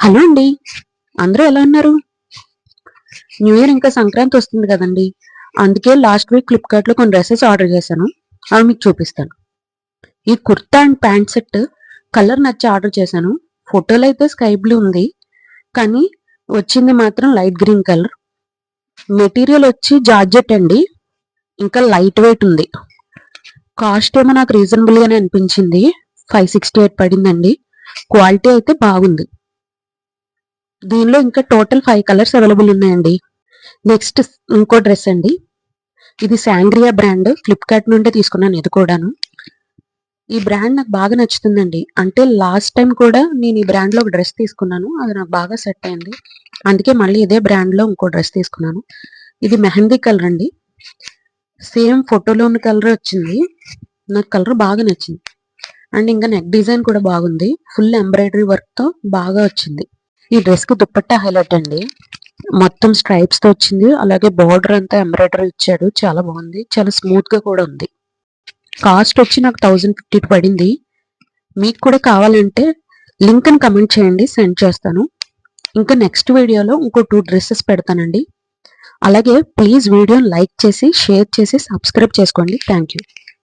Hello అండి. అందరూ ఎలా ఉన్నారు? న్యూ ఇయర్ ఇంకా సంక్రాంతి వస్తుంది కదండి. అందుకే లాస్ట్ వీక్ ఫ్లిప్కార్ట్లో కొన్ని డ్రెస్సెస్ ఆర్డర్ చేశాను. అవి మీకు చూపిస్తాను. ఈ kurta and pant set colour నచ్చి ఆర్డర్ చేశాను. ఫోటోలో అయితే స్కై బ్లూ ఉంది, కానీ వచ్చింది మాత్రం లైట్ గ్రీన్ కలర్. మెటీరియల్ వచ్చి జార్జెట్ అండి, ఇంకా లైట్ వెయిట్ ఉంది. కాస్ట్ ఏమో నాకు రీజనబుల్ గానే అనిపించింది. 568 పడిందండి. క్వాలిటీ అయితే బాగుంది. దీనిలో ఇంకా టోటల్ 5 కలర్స్ అవైలబుల్ ఉన్నాయండి. నెక్స్ట్ ఇంకో డ్రెస్ అండి. ఇది శాంగ్రియా బ్రాండ్, ఫ్లిప్కార్ట్ నుండే తీసుకున్నాను. ఇది కూడాను ఈ బ్రాండ్ నాకు బాగా నచ్చుతుందండి. అంటే లాస్ట్ టైం కూడా నేను ఈ బ్రాండ్ లో ఒక డ్రెస్ తీసుకున్నాను, అది నాకు బాగా సెట్ అయింది. అందుకే మళ్ళీ ఇదే బ్రాండ్ లో ఇంకో డ్రెస్ తీసుకున్నాను. ఇది మెహందీ కలర్ అండి. సేమ్ ఫోటోలో ఉన్న కలర్ వచ్చింది. నాకు కలర్ బాగా నచ్చింది. అండ్ ఇంకా నెక్ డిజైన్ కూడా బాగుంది. ఫుల్ ఎంబ్రాయిడరీ వర్క్ తో బాగా వచ్చింది. ఈ డ్రెస్ కి దుపట్టా హైలైట్ అండి. మొత్తం స్ట్రైప్స్ తో వచ్చింది. అలాగే బార్డర్ అంతా ఎంబ్రాయిడరీ ఇచ్చాడు. చాలా బాగుంది. చాలా స్మూత్ గా కూడా ఉంది. కాస్ట్ వచ్చి నాకు 1050 పడింది. మీకు కూడా కావాలంటే లింక్ అని కమెంట్ చేయండి, సెండ్ చేస్తాను. ఇంకా నెక్స్ట్ వీడియోలో ఇంకో 2 డ్రెస్సెస్ పెడతానండి. అలాగే ప్లీజ్ వీడియోని లైక్ చేసి, షేర్ చేసి, సబ్స్క్రైబ్ చేసుకోండి. Thank you.